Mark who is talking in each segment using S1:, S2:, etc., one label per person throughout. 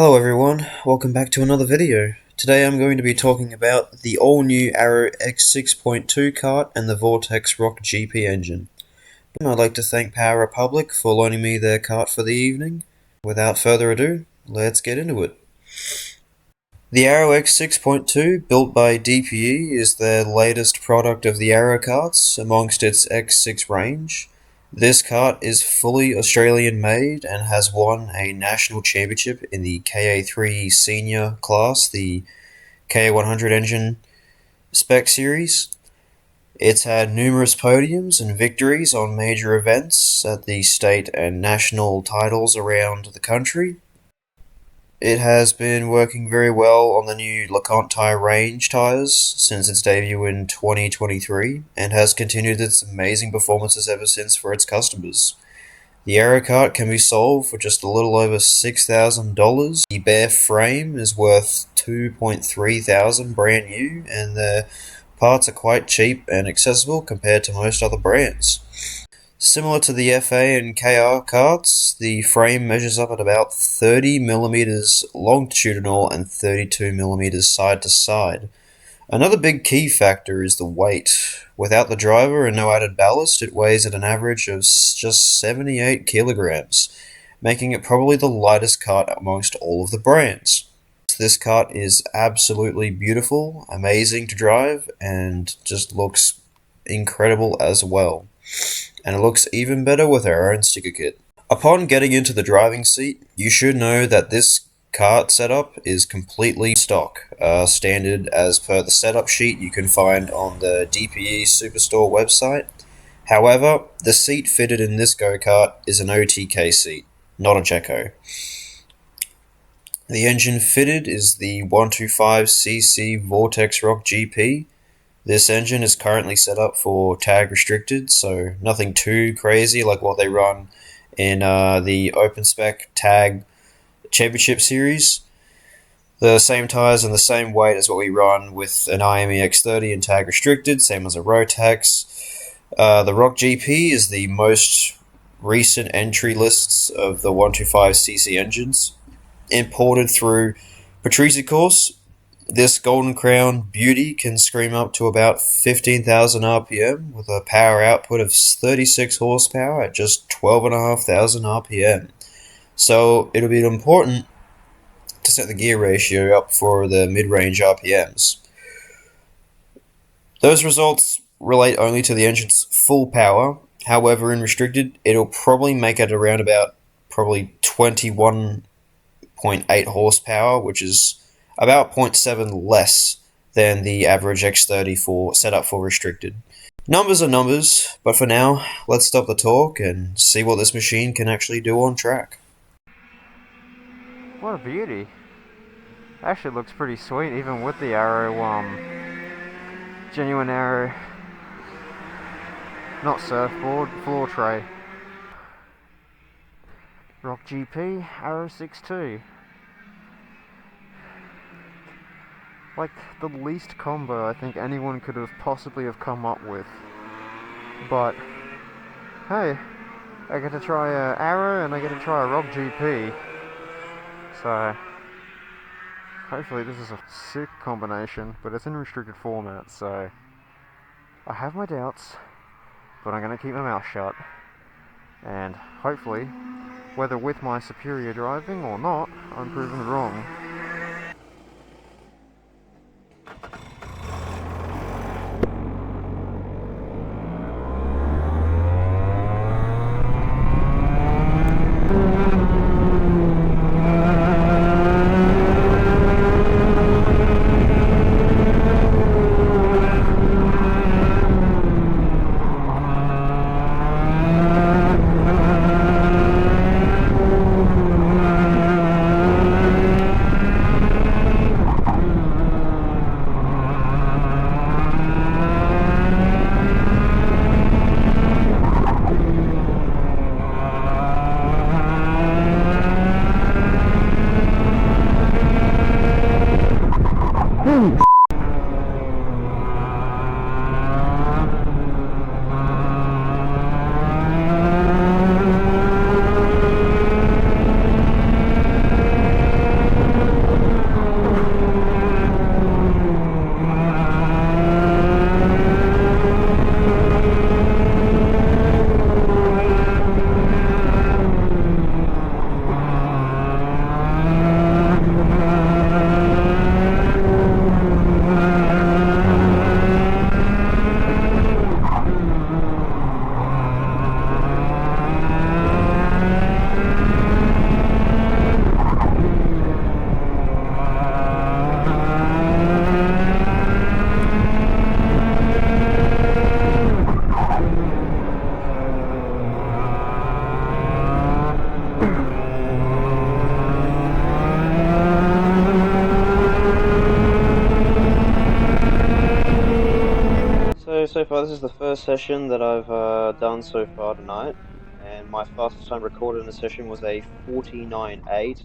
S1: Hello everyone, welcome back to another video. Today I'm going to be talking about the all-new Arrow X6.2 kart and the Vortex ROK GP engine. I'd like to thank Power Republic for loaning me their kart for the evening. Without further ado, let's get into it. The Arrow X6.2, built by DPE, is the latest product of the Arrow karts amongst its X6 range. This kart is fully Australian made and has won a national championship in the KA3 senior class, the KA100 engine spec series. It's had numerous podiums and victories on major events at the state and national titles around the country. It has been working very well on the new LeConte tire range tires since its debut in 2023 and has continued its amazing performances ever since for its customers. The Arrow kart can be sold for just a little over $6,000. The bare frame is worth $2,300 brand new, and the parts are quite cheap and accessible compared to most other brands. Similar to the FA and KR karts, the frame measures up at about 30mm longitudinal and 32mm side to side. Another big key factor is the weight. Without the driver and no added ballast, it weighs at an average of just 78 kilograms, making it probably the lightest kart amongst all of the brands. This kart is absolutely beautiful, amazing to drive, and just looks incredible as well. And it looks even better with our own sticker kit. Upon getting into the driving seat, you should know that this kart setup is completely stock, standard as per the setup sheet you can find on the DPE Superstore website. However, the seat fitted in this go-kart is an OTK seat, not a Checo. The engine fitted is the 125cc Vortex ROK GP. This engine is currently set up for tag restricted, so nothing too crazy like what they run in the open spec tag championship series. The same tires and the same weight as what we run with an IME X30 and tag restricted, same as a Rotax. The ROK GP is the most recent entry lists of the 125cc engines, imported through Patrizi course. This Golden Crown beauty can scream up to about 15,000 RPM with a power output of 36 horsepower at just 12,500 RPM. So it'll be important to set the gear ratio up for the mid-range RPMs. Those results relate only to the engine's full power. However, in restricted, it'll probably make it around about 21.8 horsepower, which is about 0.7 less than the average X30 set up for restricted. Numbers are numbers, but for now, let's stop the talk and see what this machine can actually do on track.
S2: What a beauty. Actually looks pretty sweet even with the Arrow, genuine Arrow, not surfboard, floor tray. ROK GP, Arrow 6.2. Like the least combo I think anyone could have possibly have come up with. But hey, I get to try a Arrow and I get to try a ROK GP. So hopefully this is a sick combination, but it's in restricted format, so I have my doubts, but I'm going to keep my mouth shut. And hopefully, whether with my superior driving or not, I'm proven wrong.
S1: so far this is the first session that I've done so far tonight, and my fastest time recorded in the session was a 49.8.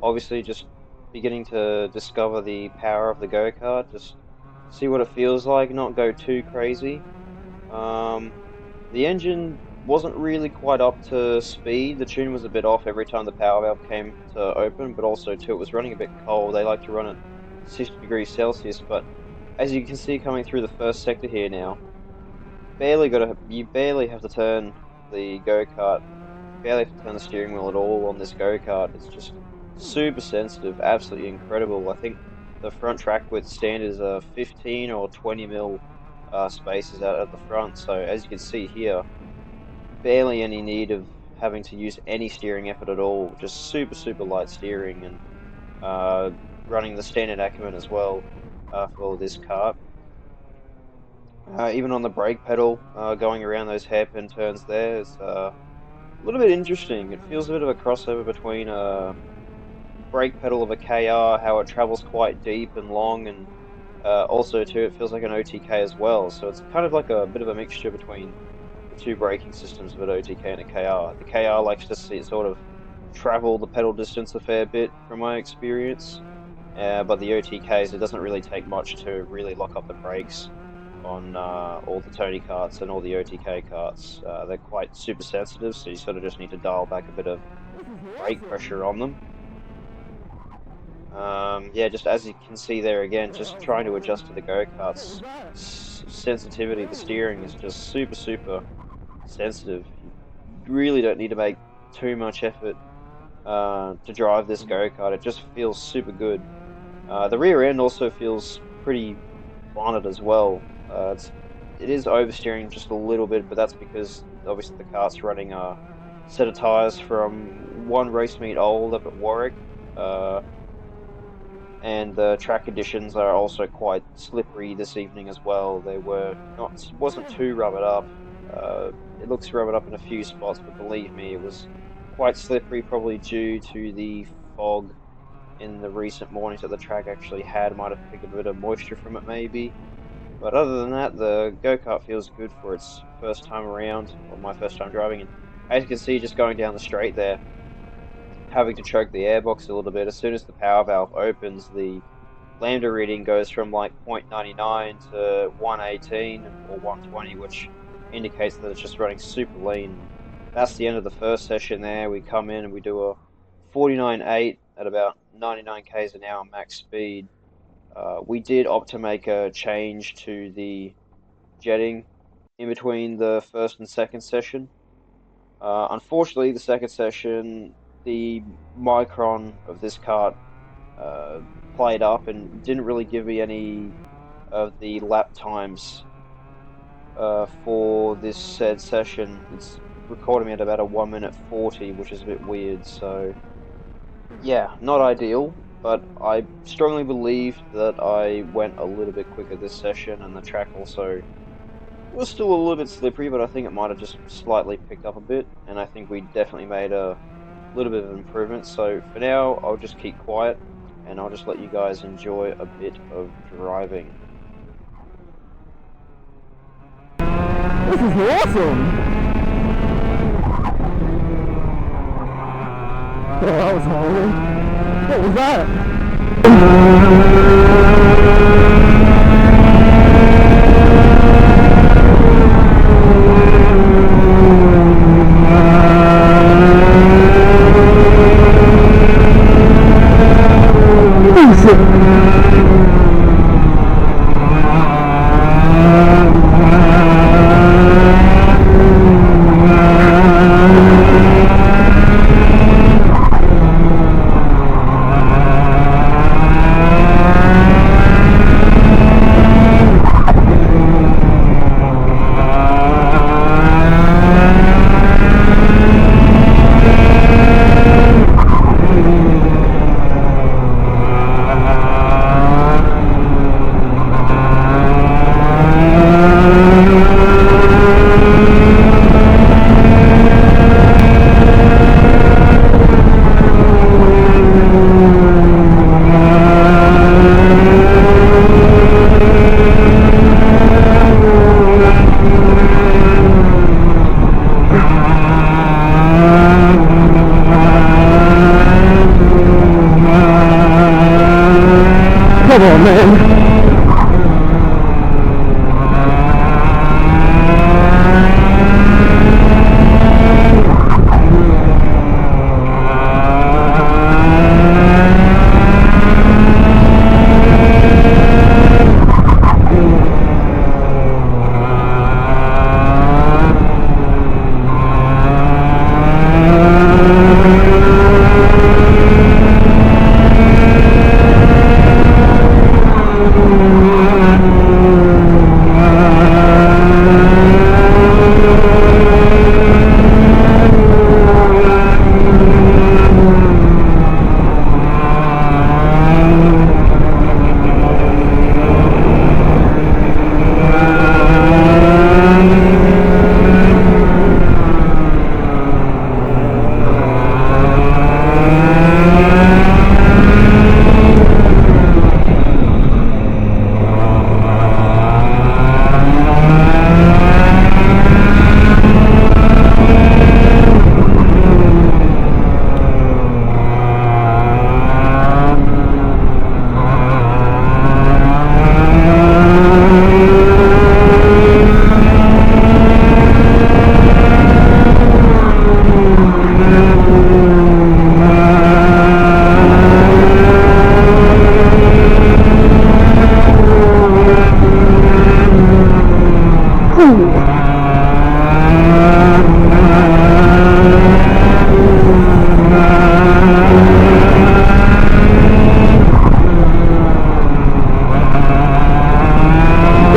S1: Obviously, just beginning to discover the power of the go-kart, just see what it feels like, not go too crazy. Um, the engine wasn't really quite up to speed. The tune was a bit off every time the power valve came to open, but also too it was running a bit cold. They like to run at 60 degrees Celsius, but as you can see coming through the first sector here now, you barely have to turn the go-kart, barely have to turn the steering wheel at all on this go-kart. It's just super sensitive, absolutely incredible. I think the front track width standard is a 15 or 20 mil spaces out at the front. So as you can see here, barely any need of having to use any steering effort at all. Just super light steering and running the standard Acumen as well for this kart. Even on the brake pedal, going around those hairpin turns there is a little bit interesting. It feels a bit of a crossover between a brake pedal of a KR, how it travels quite deep and long, and also too, it feels like an OTK as well. So it's kind of like a bit of a mixture between the two braking systems of an OTK and a KR. The KR likes to see it sort of travel the pedal distance a fair bit, from my experience. But the OTKs, it doesn't really take much to really lock up the brakes on all the Tony karts and all the OTK karts. They're quite super sensitive, so you sort of just need to dial back a bit of brake pressure on them. Yeah, just as you can see there again, just trying to adjust to the go-kart's sensitivity. The steering is just super sensitive. You really don't need to make too much effort to drive this go-kart. It just feels super good. The rear end also feels pretty blunted as well. It is oversteering just a little bit, but that's because obviously the kart's running a set of tyres from one race meet old up at Warwick, and the track conditions are also quite slippery this evening as well. They wasn't too rubbered up. It looks rubbered up in a few spots, but believe me, it was quite slippery, probably due to the fog in the recent mornings that the track actually had. Might have picked a bit of moisture from it maybe. But other than that, the go-kart feels good for its first time around, or my first time driving. And as you can see, just going down the straight there, having to choke the airbox a little bit. As soon as the power valve opens, the lambda reading goes from like 0.99 to 118 or 120, which indicates that it's just running super lean. That's the end of the first session there. We come in and we do a 49.8 at about 99 k's an hour max speed. We did opt to make a change to the jetting in between the first and second session. Unfortunately, the second session, the micron of this kart played up and didn't really give me any of the lap times for this said session. It's recording me at about a 1 minute 40, which is a bit weird, so yeah, not ideal. But I strongly believe that I went a little bit quicker this session, and the track also was still a little bit slippery, but I think it might have just slightly picked up a bit, and I think we definitely made a little bit of improvement. So for now, I'll just keep quiet, and I'll just let you guys enjoy a bit of driving.
S2: This is awesome! Oh, that was horrible. What was that?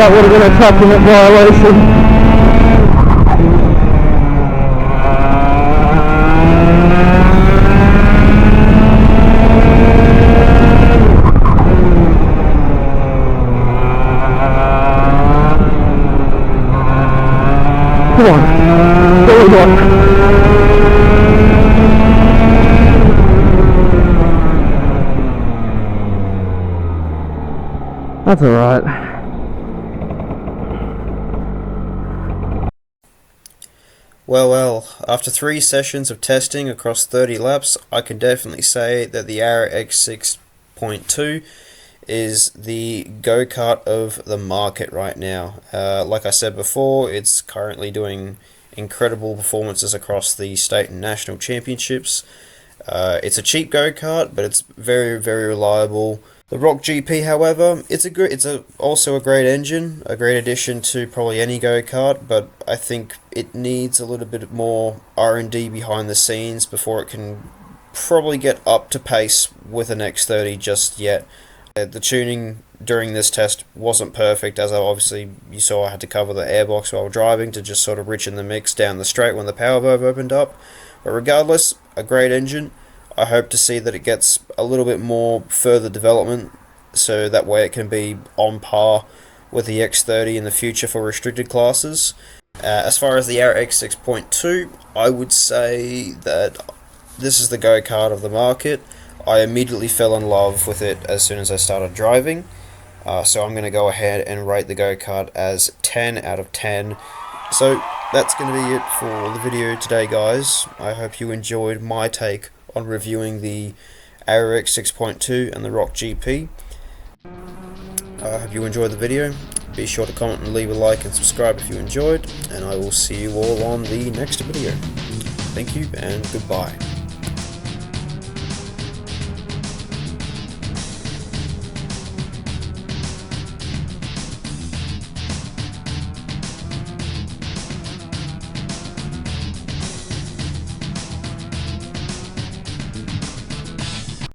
S2: that would have been a document violation. Come on, there we go. That's alright.
S1: Well, after 3 sessions of testing across 30 laps, I can definitely say that the Arrow X6.2 is the go-kart of the market right now. Like I said before, it's currently doing incredible performances across the state and national championships. It's a cheap go-kart, but it's very, very reliable. The ROK GP, however, it's also a great engine, a great addition to probably any go-kart, but I think it needs a little bit more R&D behind the scenes before it can probably get up to pace with an X30 just yet. The tuning during this test wasn't perfect, as obviously you saw I had to cover the airbox while driving to just sort of rich in the mix down the straight when the power valve opened up. But regardless, a great engine. I hope to see that it gets a little bit more further development, so that way it can be on par with the X30 in the future for restricted classes. As far as the Arrow X6.2, I would say that this is the go-kart of the market. I immediately fell in love with it as soon as I started driving, so I'm going to go ahead and rate the go-kart as 10 out of 10. So that's going to be it for the video today, guys. I hope you enjoyed my take on reviewing the Arrow X6.2 and the ROK GP. I hope you enjoyed the video. Be sure to comment and leave a like and subscribe if you enjoyed, and I will see you all on the next video. Thank you and goodbye.